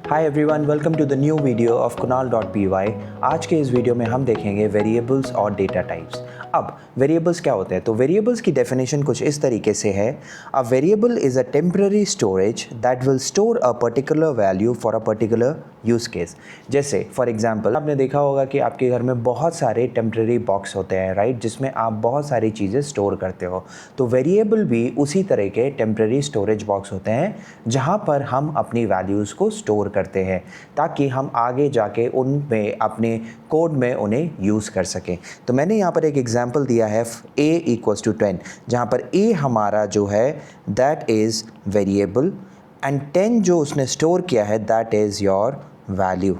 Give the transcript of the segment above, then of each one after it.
Hi everyone, welcome to the new video of kunal.py। आज के इस वीडियो में हम देखेंगे वेरिएबल्स और डेटा टाइप्स। अब वेरिएबल्स क्या होते हैं? तो वेरिएबल्स की डेफिनेशन कुछ इस तरीके से है। A variable is a temporary storage that will store a particular value for a particular use case. जैसे फॉर एग्जांपल आपने देखा होगा कि आपके घर में बहुत सारे टेम्पररी बॉक्स होते हैं, राइट, जिसमें आप बहुत सारी चीज़ें स्टोर करते हो। तो वेरिएबल भी उसी तरह के टेम्पररी स्टोरेज बॉक्स होते हैं जहाँ पर हम अपनी वैल्यूज़ को स्टोर करते हैं ताकि हम आगे जाके उनमें अपने कोड में उन्हें यूज़ कर सकें। तो मैंने यहाँ पर एक एग्जांपल दिया है a = 10, जहाँ पर a हमारा जो है दैट इज़ वेरिएबल एंड 10 जो उसने स्टोर किया है that is your value.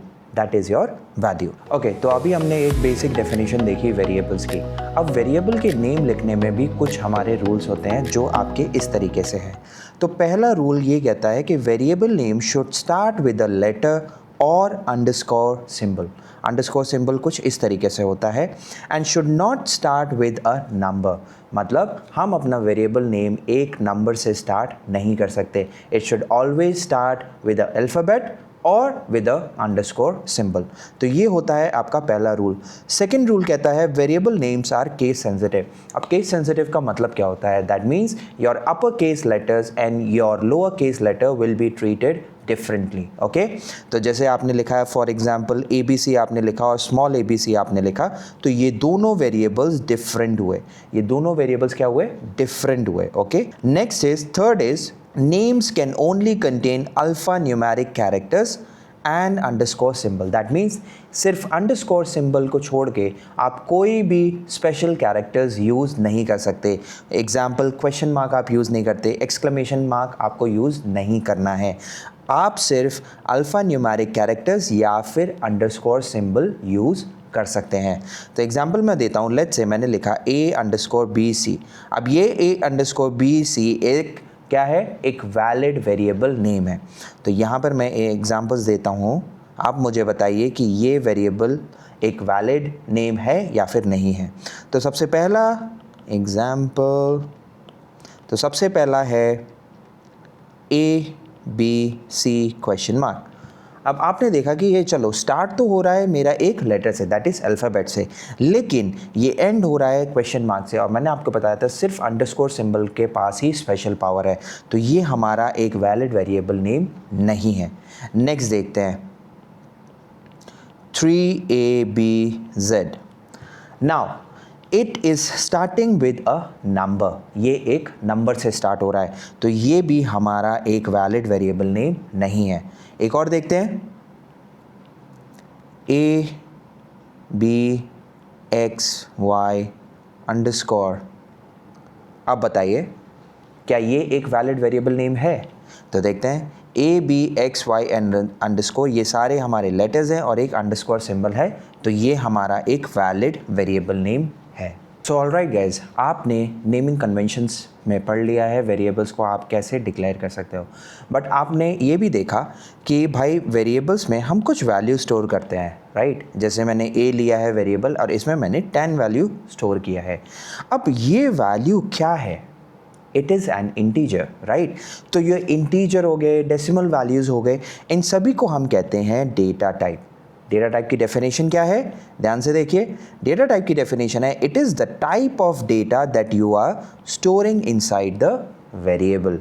Okay, तो अभी हमने एक बेसिक डेफिनेशन देखी वेरिएबल्स की। अब वेरिएबल के नेम लिखने में भी कुछ हमारे रूल्स होते हैं जो आपके इस तरीके से हैं। तो पहला रूल ये कहता है कि variable name should start with a letter और अंडरस्कोर सिंबल। अंडरस्कोर सिंबल कुछ इस तरीके से होता है and should not start with a number. मतलब हम अपना वेरिएबल नेम एक नंबर से स्टार्ट नहीं कर सकते। It should always start with a alphabet और विद अ अंडरस्कोर सिंबल। तो ये होता है आपका पहला रूल। सेकेंड रूल कहता है variable names are case sensitive. अब केस सेंसिटिव का मतलब क्या होता है? That means your upper case letters and your lower case letter will be treated differently. Okay, तो जैसे आपने लिखा है फॉर एग्जाम्पल ABC आपने लिखा और स्मॉल abc आपने लिखा, तो ये दोनों वेरिएबल्स डिफरेंट हुए। ये दोनों वेरिएबल्स क्या हुए? डिफरेंट हुए। Okay, next is third is names can only contain alphanumeric characters and underscore symbol। That means सिर्फ अंडरस्कोर सिंबल को छोड़ के आप कोई भी स्पेशल कैरेक्टर्स यूज़ नहीं कर सकते। एग्जाम्पल क्वेश्चन मार्क आप यूज़ नहीं करते, एक्सक्लेमेशन मार्क आपको यूज़ नहीं करना है। आप सिर्फ अल्फ़ा न्यूमेरिक कैरेक्टर्स या फिर अंडरस्कोर सिंबल यूज़ कर सकते हैं। तो एग्जाम्पल मैं देता हूँ। लेट्स से मैंने लिखा A_BC। अब ये A_BC एक क्या है? एक वैलिड वेरिएबल नेम है। तो यहाँ पर मैं एग्जांपल्स देता हूँ, आप मुझे बताइए कि ये वेरिएबल एक वैलिड नेम है या फिर नहीं है। तो सबसे पहला एग्जांपल, तो सबसे पहला है ABC?। अब आपने देखा कि ये चलो स्टार्ट तो हो रहा है मेरा एक लेटर से, दैट इज़ अल्फ़ाबेट से, लेकिन ये एंड हो रहा है क्वेश्चन मार्क से। और मैंने आपको बताया था सिर्फ अंडरस्कोर सिंबल के पास ही स्पेशल पावर है, तो ये हमारा एक वैलिड वेरिएबल नेम नहीं है। नेक्स्ट देखते हैं 3ABZ। Now it is starting with a number, ये एक नंबर से स्टार्ट हो रहा है, तो ये भी हमारा एक वैलिड वेरिएबल नेम नहीं है। एक और देखते हैं ABXY_। अब बताइए क्या ये एक वैलिड वेरिएबल नेम है? तो देखते हैं ABXY_, ये सारे हमारे लेटर्स हैं और एक अंडरस्कोर सिंबल है, तो ये हमारा एक वैलिड वेरिएबल नेम है। सो ऑलराइट गाइज, आपने नेमिंग कन्वेंशंस में पढ़ लिया है वेरिएबल्स को आप कैसे डिक्लेयर कर सकते हो, बट आपने ये भी देखा कि भाई वेरिएबल्स में हम कुछ वैल्यू स्टोर करते हैं, राइट। जैसे मैंने A लिया है वेरिएबल और इसमें मैंने 10 वैल्यू स्टोर किया है। अब ये वैल्यू क्या है? It is an integer, right. तो ये इंटीजर हो गए, डेसिमल वैल्यूज़ हो गए, इन सभी को हम कहते हैं डेटा टाइप। डेटा टाइप की डेफिनेशन क्या है? ध्यान से देखिए, डेटा टाइप की डेफिनेशन है it is the type of data that you are storing inside the variable.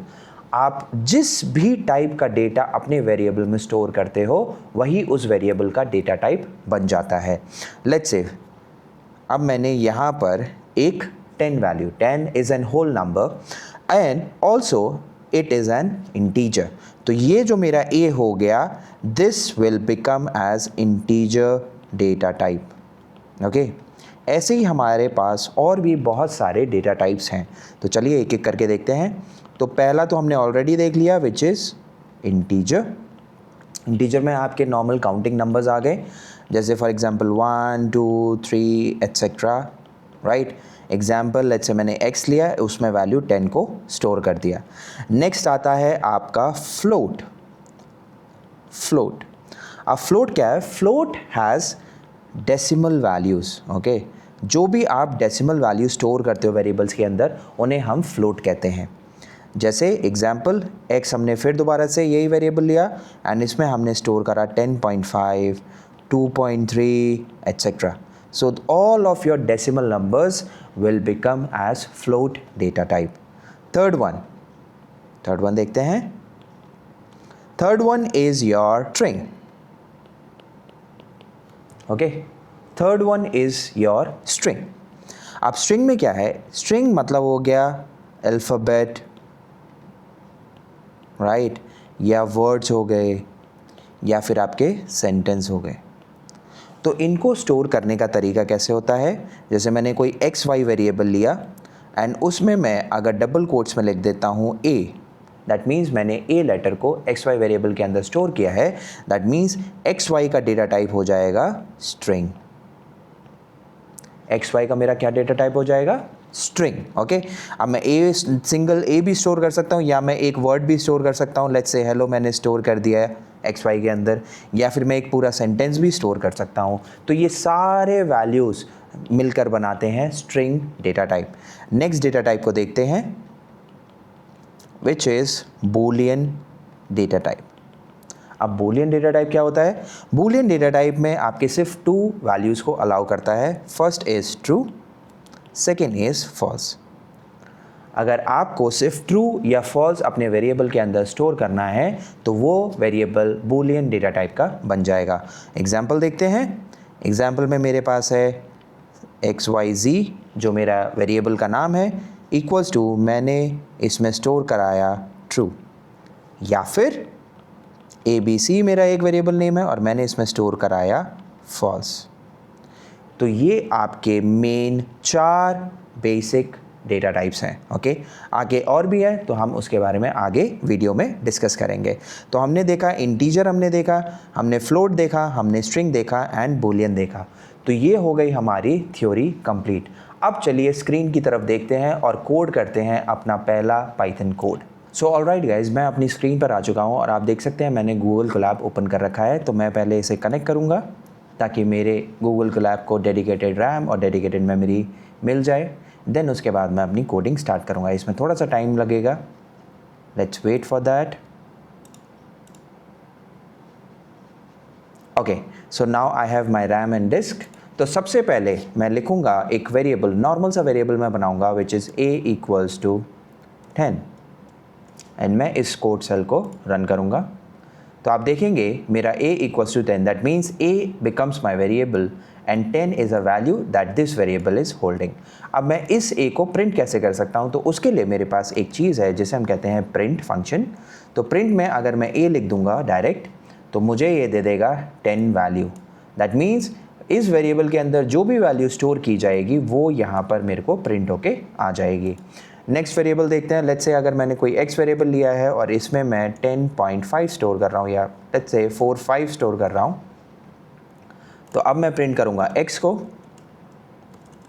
आप जिस भी टाइप का डेटा अपने वेरिएबल में स्टोर करते हो वही उस वेरिएबल का डेटा टाइप बन जाता है। लेट्स से अब मैंने यहाँ पर एक 10 value, 10 is an whole number and also it is an integer. तो ये जो मेरा A हो गया, this will become as integer data type. Okay, ऐसे ही हमारे पास और भी बहुत सारे डेटा टाइप्स हैं। तो चलिए एक एक करके देखते हैं। तो पहला तो हमने ऑलरेडी देख लिया विच इज़ इंटीजर। इंटीजर में आपके नॉर्मल काउंटिंग नंबर्स आ गए, जैसे for example 1 2 3 etcetera, right. Example let's say मैंने x लिया, उसमें वैल्यू 10 को स्टोर कर दिया। नेक्स्ट आता है आपका फ्लोट। अब फ्लोट क्या है? Float has decimal values. Okay, जो भी आप डेसिमल वैल्यू स्टोर करते हो वेरिएबल्स के अंदर उन्हें हम फ्लोट कहते हैं। जैसे एग्जाम्पल x हमने फिर दोबारा से यही वेरिएबल लिया एंड इसमें हमने स्टोर करा 10.5, 2.3 etc. So all of your decimal numbers will become as float data type. Third one देखते हैं. Third one is your string. Okay, third one is your string. अब string में क्या है? string मतलब हो गया अल्फ़ाबेट, राइट, या वर्ड्स हो गए या फिर आपके सेंटेंस हो गए. तो इनको स्टोर करने का तरीका कैसे होता है? जैसे मैंने कोई एक्स वाई वेरिएबल लिया एंड उसमें मैं अगर डबल कोट्स में लिख देता हूँ ए, दैट मीन्स मैंने ए लेटर को एक्स वाई वेरिएबल के अंदर स्टोर किया है. दैट मीन्स एक्स वाई का डेटा टाइप हो जाएगा स्ट्रिंग. एक्स वाई का मेरा क्या डेटा टाइप हो जाएगा? स्ट्रिंग. ओके, अब मैं सिंगल ए भी स्टोर कर सकता हूँ या मैं एक वर्ड भी स्टोर कर सकता हूँ. लेट्स से हेलो मैंने स्टोर कर दिया है एक्स वाई के अंदर, या फिर मैं एक पूरा सेंटेंस भी स्टोर कर सकता हूँ. तो ये सारे वैल्यूज़ मिलकर बनाते हैं string data type. Next data type को देखते हैं, which is Boolean data type. अब बूलियन डेटा टाइप क्या होता है? बूलियन डेटा टाइप में आपके सिर्फ 2 वैल्यूज़ को अलाउ करता है. First is true, second is false. अगर आपको सिर्फ ट्रू या फॉल्स अपने वेरिएबल के अंदर स्टोर करना है तो वो वेरिएबल बूलियन डेटा टाइप का बन जाएगा. एग्जाम्पल देखते हैं. एग्जाम्पल में मेरे पास है XYZ जो मेरा वेरिएबल का नाम है, इक्वल्स टू मैंने इसमें स्टोर कराया ट्रू, या फिर ABC मेरा एक वेरिएबल नेम है और मैंने इसमें स्टोर कराया फॉल्स. तो ये आपके मेन 4 बेसिक डेटा टाइप्स हैं. ओके, आगे और भी है तो हम उसके बारे में आगे वीडियो में डिस्कस करेंगे. तो हमने देखा इंटीजर, हमने देखा, हमने फ्लोट देखा, हमने स्ट्रिंग देखा एंड बूलियन देखा. तो ये हो गई हमारी थ्योरी कंप्लीट. अब चलिए स्क्रीन की तरफ देखते हैं और कोड करते हैं अपना पहला Python code. So alright guys, मैं अपनी स्क्रीन पर आ चुका हूँ और आप देख सकते हैं मैंने गूगल कोलैब ओपन कर रखा है. तो मैं पहले इसे कनेक्ट करूँगा ताकि मेरे गूगल कोलैब को डेडिकेटेड रैम और डेडिकेटेड मेमोरी मिल जाए. देन उसके बाद मैं अपनी कोडिंग स्टार्ट करूँगा. इसमें थोड़ा सा टाइम लगेगा, let's wait for that. Okay, so now I have my RAM and disk. तो सबसे पहले मैं लिखूँगा एक वेरिएबल, नॉर्मल सा वेरिएबल मैं बनाऊँगा which is a equals to 10 and मैं इस कोड सेल को रन करूँगा. तो आप देखेंगे मेरा a equals to 10, that means a becomes my variable and 10 is a value that this variable is holding. अब मैं इस a को प्रिंट कैसे कर सकता हूँ? तो उसके लिए मेरे पास एक चीज़ है जिसे हम कहते हैं प्रिंट फंक्शन. तो प्रिंट में अगर मैं a लिख दूंगा डायरेक्ट तो मुझे ये दे देगा 10 वैल्यू. दैट मीन्स इस वेरिएबल के अंदर जो भी वैल्यू स्टोर की जाएगी वो यहाँ पर मेरे को प्रिंट होके आ जाएगी. नेक्स्ट वेरिएबल देखते हैं. लेट्स से अगर मैंने कोई x वेरिएबल लिया है और इसमें मैं 10.5 स्टोर कर रहा हूँ या लेट्स से 4.5 स्टोर कर रहा हूँ. तो अब मैं प्रिंट करूँगा x को.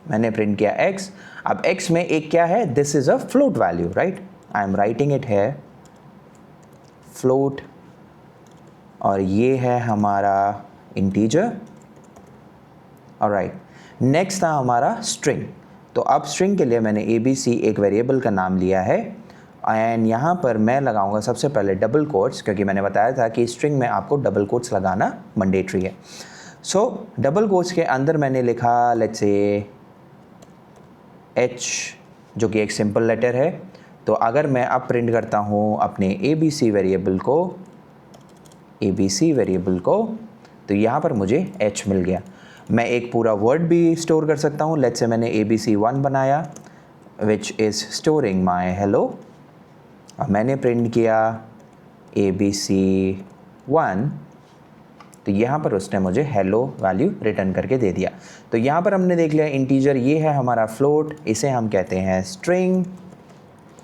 मैंने प्रिंट किया x. अब x में एक क्या है? This is a float value, right. I am writing it है फ्लोट और ये है हमारा इंटीजर. ऑलराइट, नेक्स्ट था हमारा स्ट्रिंग. तो अब स्ट्रिंग के लिए मैंने ABC एक वेरिएबल का नाम लिया है एंड यहाँ पर मैं लगाऊंगा सबसे पहले डबल कोट्स, क्योंकि मैंने बताया था कि स्ट्रिंग में आपको डबल कोट्स लगाना मैंडेटरी है. सो डबल कोट्स के अंदर मैंने लिखा लेट्स से H जो कि एक सिंपल लेटर है. तो अगर मैं अब प्रिंट करता हूँ अपने ABC वेरिएबल को तो यहाँ पर मुझे H मिल गया. मैं एक पूरा वर्ड भी स्टोर कर सकता हूँ. लेट्स से मैंने ABC1 बनाया which is storing my hello और मैंने प्रिंट किया ABC1 तो यहाँ पर उसने मुझे हेलो वैल्यू रिटर्न करके दे दिया. तो यहाँ पर हमने देख लिया इंटीजर ये है हमारा फ्लोट, इसे हम कहते हैं स्ट्रिंग.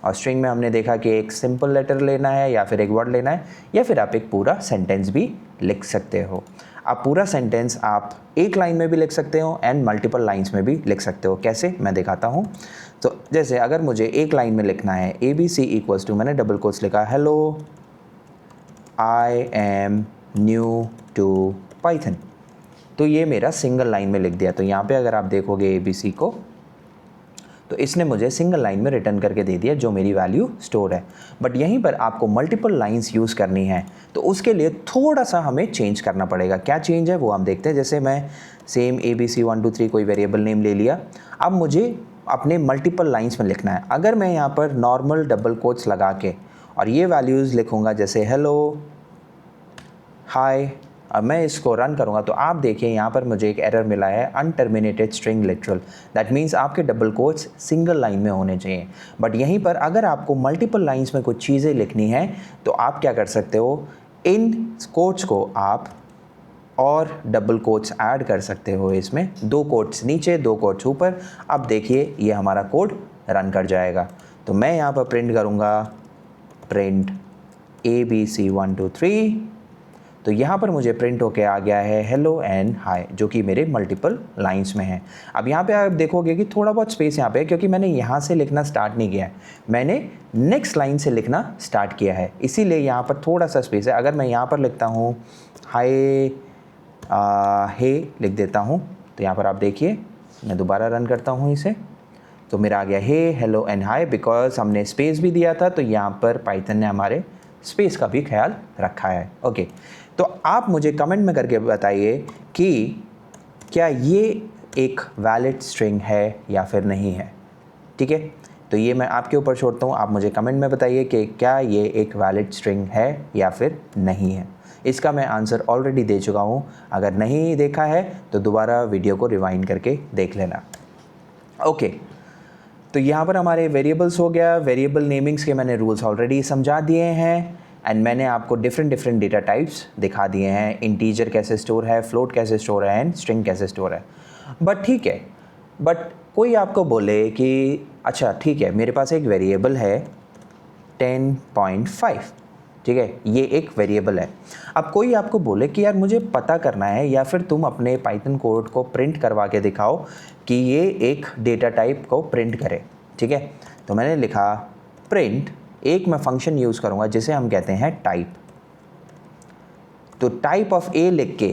और स्ट्रिंग में हमने देखा कि एक सिंपल लेटर लेना है या फिर एक वर्ड लेना है या फिर आप एक पूरा सेंटेंस भी लिख सकते हो. आप पूरा सेंटेंस आप एक लाइन में भी लिख सकते हो एंड मल्टीपल लाइंस में भी लिख सकते हो. कैसे, मैं दिखाता हूँ. तो जैसे अगर मुझे एक लाइन में लिखना है ABC इक्वल्स टू, मैंने डबल कोट्स लिखा hello I am new to Python. तो ये मेरा सिंगल लाइन में लिख दिया. तो यहाँ पे अगर आप देखोगे ABC को तो इसने मुझे सिंगल लाइन में रिटर्न करके दे दिया जो मेरी वैल्यू स्टोर है। बट यहीं पर आपको मल्टीपल लाइंस यूज़ करनी है, तो उसके लिए थोड़ा सा हमें चेंज करना पड़ेगा। क्या चेंज है वो हम देखते हैं। जैसे मैं सेम ABC 1 2 3 कोई वेरिएबल नेम ले लिया, अब मुझे अपने मल्टीपल लाइंस में लिखना है। अगर मैं यहाँ पर नॉर्मल डबल कोट्स लगा के और ये वैल्यूज़ लिखूँगा, जैसे हेलो, हाय, अब मैं इसको रन करूँगा तो आप देखिए यहाँ पर मुझे एक एरर मिला है, अनटर्मिनेटेड स्ट्रिंग लिटरल। दैट मीन्स आपके डबल कोट्स सिंगल लाइन में होने चाहिए। बट यहीं पर अगर आपको मल्टीपल लाइंस में कुछ चीज़ें लिखनी है तो आप क्या कर सकते हो, इन कोट्स को आप और डबल कोट्स ऐड कर सकते हो। इसमें 2 कोट्स नीचे 2 कोट्स ऊपर। अब देखिए ये हमारा कोड रन कर जाएगा। तो मैं यहाँ पर प्रिंट करूँगा प्रिंट ABC 1 2 3, तो यहाँ पर मुझे प्रिंट होके आ गया है हेलो एंड हाय, जो कि मेरे मल्टीपल लाइंस में है। अब यहाँ पे आप देखोगे कि थोड़ा बहुत स्पेस यहाँ पे है, क्योंकि मैंने यहाँ से लिखना स्टार्ट नहीं किया है, मैंने नेक्स्ट लाइन से लिखना स्टार्ट किया है, इसीलिए यहाँ पर थोड़ा सा स्पेस है। अगर मैं यहाँ पर लिखता हूँ हाय हे लिख देता हूँ, तो यहाँ पर आप देखिए मैं दोबारा रन करता हूँ इसे, तो मेरा आ गया हे हेलो एंड हाय। बिकॉज हमने स्पेस भी दिया था, तो यहाँ पर पाइथन ने हमारे स्पेस का भी ख्याल रखा है। ओके, तो आप मुझे कमेंट में करके बताइए कि क्या ये एक वैलिड स्ट्रिंग है या फिर नहीं है। ठीक है, तो ये मैं आपके ऊपर छोड़ता हूँ, आप मुझे कमेंट में बताइए कि क्या ये एक वैलिड स्ट्रिंग है या फिर नहीं है। इसका मैं आंसर ऑलरेडी दे चुका हूँ, अगर नहीं देखा है तो दोबारा वीडियो को रिवाइंड करके देख लेना। ओके, तो यहाँ पर हमारे वेरिएबल्स हो गया। वेरिएबल नेमिंग्स के मैंने रूल्स ऑलरेडी समझा दिए हैं एंड मैंने आपको डिफरेंट डेटा टाइप्स दिखा दिए हैं। इंटीजर कैसे स्टोर है, फ्लोट कैसे स्टोर है एंड स्ट्रिंग कैसे स्टोर है। बट ठीक है, बट कोई आपको बोले कि अच्छा ठीक है, मेरे पास एक वेरिएबल है 10.5, ठीक है, ये एक वेरिएबल है। अब कोई आपको बोले कि यार मुझे पता करना है, या फिर तुम अपने पाइथन कोड को प्रिंट करवा के दिखाओ कि ये एक डेटा टाइप को प्रिंट करे। ठीक है, तो मैंने लिखा प्रिंट, एक मैं फंक्शन यूज़ करूँगा जिसे हम कहते हैं टाइप। तो टाइप ऑफ ए लिख के,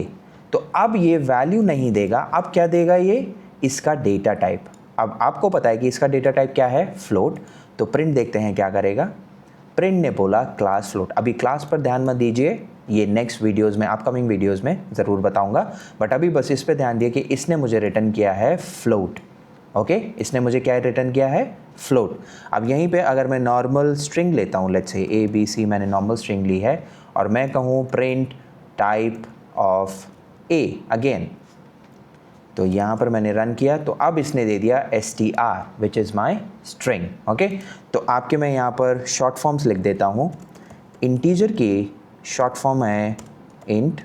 तो अब ये वैल्यू नहीं देगा, अब क्या देगा ये, इसका डेटा टाइप। अब आपको पता है कि इसका डेटा टाइप क्या है, फ्लोट। तो प्रिंट देखते हैं क्या करेगा। प्रिंट ने बोला क्लास फ्लोट। अभी क्लास पर ध्यान मत दीजिए, ये नेक्स्ट वीडियोज़ में, अपकमिंग वीडियोज़ में ज़रूर बताऊँगा, बट अभी बस इस पर ध्यान दिए कि इसने मुझे रिटर्न किया है फ्लोट। ओके, इसने मुझे क्या रिटर्न किया है, फ्लोट। अब यहीं पे अगर मैं नॉर्मल स्ट्रिंग लेता हूँ, लेट्स से ABC मैंने नॉर्मल स्ट्रिंग ली है, और मैं कहूँ print type of A again, तो यहाँ पर मैंने रन किया, तो अब इसने दे दिया str which is my string. Okay, तो आपके मैं यहाँ पर शॉर्ट फॉर्म्स लिख देता हूँ। इंटीजर की शॉर्ट फॉर्म है इंट,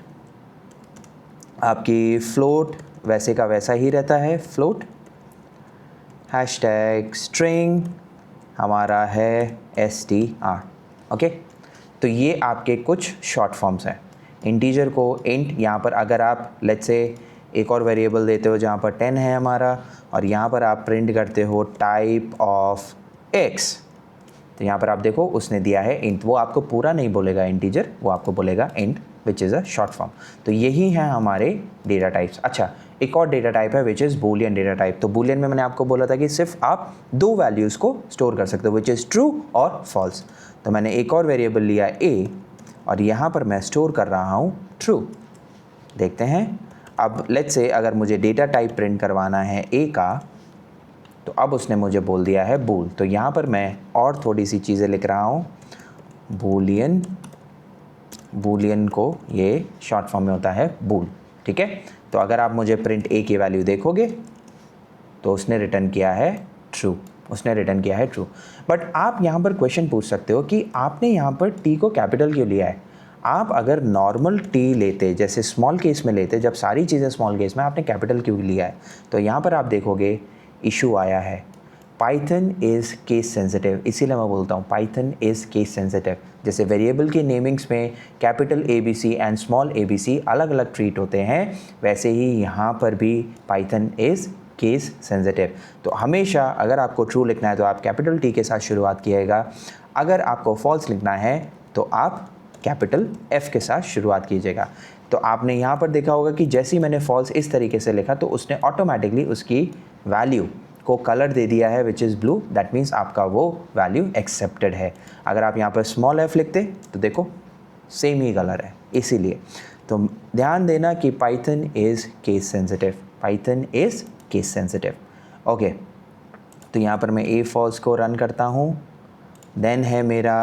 आपकी फ्लोट वैसे का वैसा ही रहता है फ्लोट, हैशटैग स्ट्रिंग हमारा है str। ओके, तो ये आपके कुछ शॉर्ट फॉर्म्स हैं। इंटीजर को इंट, यहाँ पर अगर आप लेट्स से एक और वेरिएबल देते हो जहाँ पर 10 है हमारा, और यहाँ पर आप प्रिंट करते हो टाइप ऑफ x, तो यहाँ पर आप देखो उसने दिया है इंट। वो आपको पूरा नहीं बोलेगा इंटीजर, वो आपको बोलेगा int which is a short form. तो यही है हमारे डेटा टाइप्स। अच्छा, एक और डेटा टाइप है which is Boolean data type. तो बूलियन में मैंने आपको बोला था कि सिर्फ आप 2 वैल्यूज़ को स्टोर कर सकते हो, विच इज़ ट्रू और फॉल्स। तो मैंने एक और वेरिएबल लिया a, और यहाँ पर मैं स्टोर कर रहा हूँ ट्रू। देखते हैं, अब लेट्स से अगर मुझे डेटा टाइप प्रिंट करवाना है a का, तो अब उसने मुझे बोल दिया है बूल। तो यहाँ पर मैं और थोड़ी सी चीज़ें लिख रहा हूँ, बूलियन, बूलियन को ये शॉर्ट फॉर्म में होता है बूल। ठीक है, तो अगर आप मुझे प्रिंट a की वैल्यू देखोगे तो उसने रिटर्न किया है ट्रू, उसने रिटर्न किया है ट्रू। बट आप यहाँ पर क्वेश्चन पूछ सकते हो कि आपने यहाँ पर t को कैपिटल क्यों लिया है। आप अगर नॉर्मल t लेते, जैसे स्मॉल केस में लेते, जब सारी चीज़ें स्मॉल केस में, आपने कैपिटल क्यों लिया है। तो यहाँ पर आप देखोगे इशू आया है, पाइथन इज़ केस सेंसिटिव। इसीलिए मैं बोलता हूँ पाइथन इज़ केस सेंसिटिव। जैसे वेरिएबल के नेमिंग्स में capital ABC and small ABC अलग अलग ट्रीट होते हैं, वैसे ही यहाँ पर भी पाइथन इज़ केस सेंसिटिव। तो हमेशा अगर आपको ट्रू लिखना है तो आप कैपिटल T के साथ शुरुआत कीजिएगा, अगर आपको फॉल्स लिखना है तो आप कैपिटल F के साथ शुरुआत कीजिएगा। तो आपने यहाँ पर देखा होगा कि जैसे ही मैंने फॉल्स इस तरीके से लिखा तो उसने ऑटोमेटिकली उसकी वैल्यू को कलर दे दिया है which is blue, that means आपका वो वैल्यू एक्सेप्टेड है। अगर आप यहाँ पर स्मॉल एफ लिखते तो देखो सेम ही कलर है, इसीलिए। तो ध्यान देना कि Python is case sensitive, Python is case sensitive. Okay, तो यहाँ पर मैं ए फॉल्स को रन करता हूँ, देन है मेरा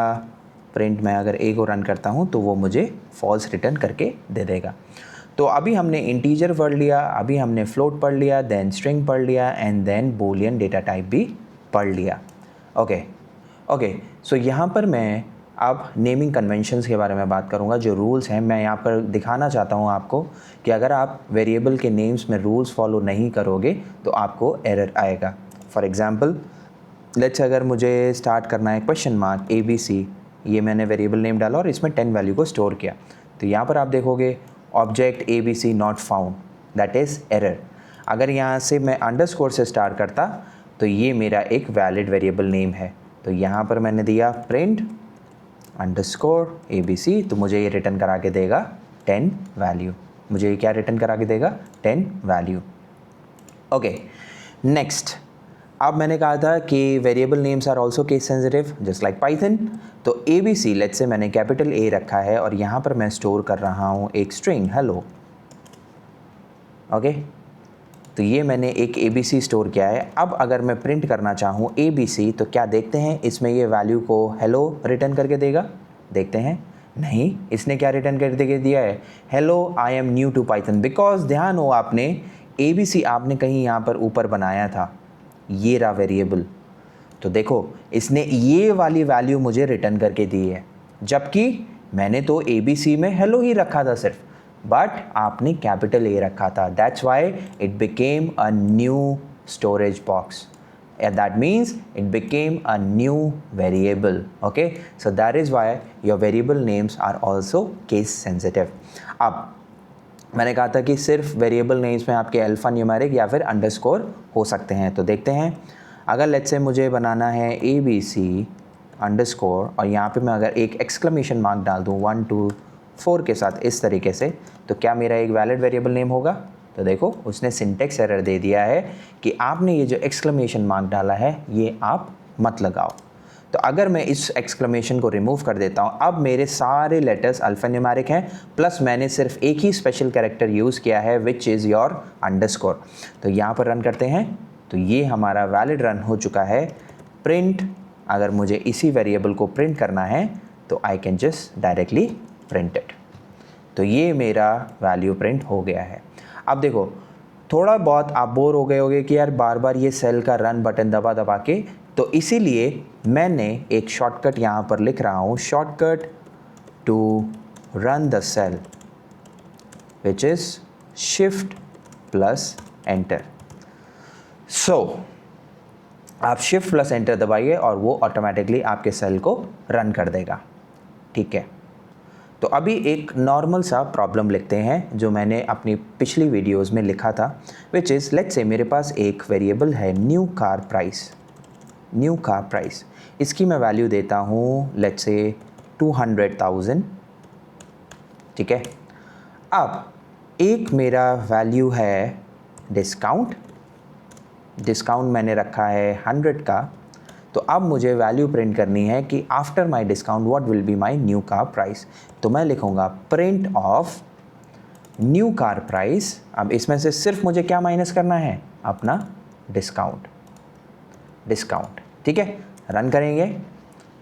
प्रिंट, मैं अगर ए को रन करता हूँ तो वो मुझे फॉल्स रिटर्न करके दे देगा। तो अभी हमने इंटीजर पढ़ लिया, अभी हमने फ्लोट पढ़ लिया, देन स्ट्रिंग पढ़ लिया, and then boolean data type भी पढ़ लिया। ओके, सो यहाँ पर मैं अब नेमिंग कन्वेंशंस के बारे में बात करूँगा, जो रूल्स हैं। मैं यहाँ पर दिखाना चाहता हूँ आपको कि अगर आप वेरिएबल के नेम्स में रूल्स फॉलो नहीं करोगे तो आपको एरर आएगा। फॉर एग्ज़ाम्पल लेट्स, अगर मुझे स्टार्ट करना है क्वेश्चन मार्क ABC, ये मैंने वेरिएबल नेम डाला और इसमें 10 वैल्यू को स्टोर किया, तो यहाँ पर आप देखोगे object ABC not found, that is error. अगर यहाँ से मैं अंडरस्कोर से स्टार्ट करता तो ये मेरा एक वैलिड वेरिएबल नेम है। तो यहाँ पर मैंने दिया प्रिंट अंडरस्कोर ABC, तो मुझे ये रिटर्न करा के देगा 10 वैल्यू। मुझे ये क्या रिटर्न करा के देगा? 10 वैल्यू। ओके, नेक्स्ट, अब मैंने कहा था कि variable names are also case sensitive just like Python. तो ABC लेट्स से मैंने कैपिटल A रखा है और यहाँ पर मैं स्टोर कर रहा हूँ एक स्ट्रिंग हेलो। ओके, तो ये मैंने एक ABC स्टोर किया है। अब अगर मैं प्रिंट करना चाहूँ ABC, तो क्या देखते हैं इसमें ये वैल्यू को हेलो रिटर्न करके देगा? देखते हैं, नहीं, इसने क्या रिटर्न करके दिया है? Hello I am new to Python. Because ध्यान हो, आपने ABC आपने कहीं यहाँ पर ऊपर बनाया था, ये रहा वेरिएबल, तो देखो इसने ये वाली वैल्यू मुझे रिटर्न करके दी है, जबकि मैंने तो ABC में हेलो ही रखा था सिर्फ, बट आपने कैपिटल A रखा था, that's why it became a new storage box, that means it became a new variable. Okay, so that is why your variable names are also case sensitive. अब मैंने कहा था कि सिर्फ वेरिएबल नेम्स में आपके अल्फ़ा न्यूमेरिक या फिर अंडरस्कोर हो सकते हैं। तो देखते हैं, अगर लेट्स से मुझे बनाना है ABC अंडरस्कोर और यहाँ पे मैं अगर एक एक्सक्लेमेशन मार्क डाल दूँ 1 2 4 के साथ इस तरीके से, तो क्या मेरा एक वैलिड वेरिएबल नेम होगा? तो देखो उसने सिंटेक्स एरर दे दिया है कि आपने ये जो एक्सक्लेमेशन मार्क डाला है ये आप मत लगाओ। तो अगर मैं इस एक्सक्लेमेशन को रिमूव कर देता हूँ, अब मेरे सारे लेटर्स अल्फ़ान्यूमेरिक हैं, प्लस मैंने सिर्फ एक ही स्पेशल कैरेक्टर यूज़ किया है विच इज़ योर अंडरस्कोर। तो यहाँ पर रन करते हैं, तो ये हमारा वैलिड रन हो चुका है। प्रिंट, अगर मुझे इसी वेरिएबल को प्रिंट करना है तो I can just directly print it. तो ये मेरा वैल्यू प्रिंट हो गया है। अब देखो, थोड़ा बहुत आप बोर हो गए होंगे कि यार बार बार ये सेल का रन बटन दबा दबा के, तो इसीलिए मैंने एक शॉर्टकट यहाँ पर लिख रहा हूँ, shortcut to run the cell which is shift plus enter. So आप शिफ्ट प्लस एंटर दबाइए और वो ऑटोमेटिकली आपके सेल को रन कर देगा। ठीक है, तो अभी एक नॉर्मल सा प्रॉब्लम लिखते हैं जो मैंने अपनी पिछली वीडियोस में लिखा था, विच इज़ लेट्स से मेरे पास एक वेरिएबल है new car price. New car price, इसकी मैं वैल्यू देता हूँ लेट्स से 200,000। ठीक है, अब एक मेरा वैल्यू है डिस्काउंट। डिस्काउंट मैंने रखा है 100 का। तो अब मुझे वैल्यू प्रिंट करनी है कि after my discount what will be my new car price. तो मैं लिखूँगा print of new car price. अब इसमें से सिर्फ मुझे क्या माइनस करना है? अपना डिस्काउंट। डिस्काउंट, ठीक है, रन करेंगे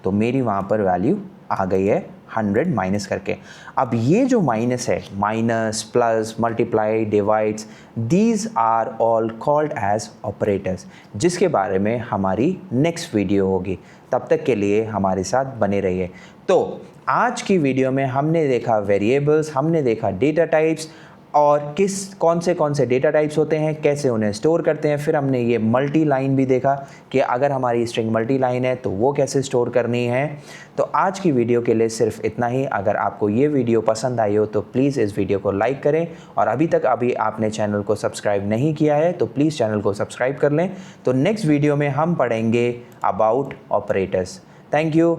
तो मेरी वहाँ पर वैल्यू आ गई है 100 माइनस करके। अब ये जो माइनस है, minus, plus, multiply, divides, these are all called as operators, जिसके बारे में हमारी नेक्स्ट वीडियो होगी। तब तक के लिए हमारे साथ बने रहिए। तो आज की वीडियो में हमने देखा वेरिएबल्स, हमने देखा डेटा टाइप्स और कौन से डेटा टाइप्स होते हैं, कैसे उन्हें स्टोर करते हैं। फिर हमने ये मल्टी लाइन भी देखा कि अगर हमारी स्ट्रिंग मल्टी लाइन है तो वो कैसे स्टोर करनी है। तो आज की वीडियो के लिए सिर्फ इतना ही। अगर आपको ये वीडियो पसंद आई हो तो प्लीज़ इस वीडियो को लाइक करें, और अभी तक आपने चैनल को सब्सक्राइब नहीं किया है तो प्लीज़ चैनल को सब्सक्राइब कर लें। तो नेक्स्ट वीडियो में हम पढ़ेंगे अबाउट ऑपरेटर्स। Thank you.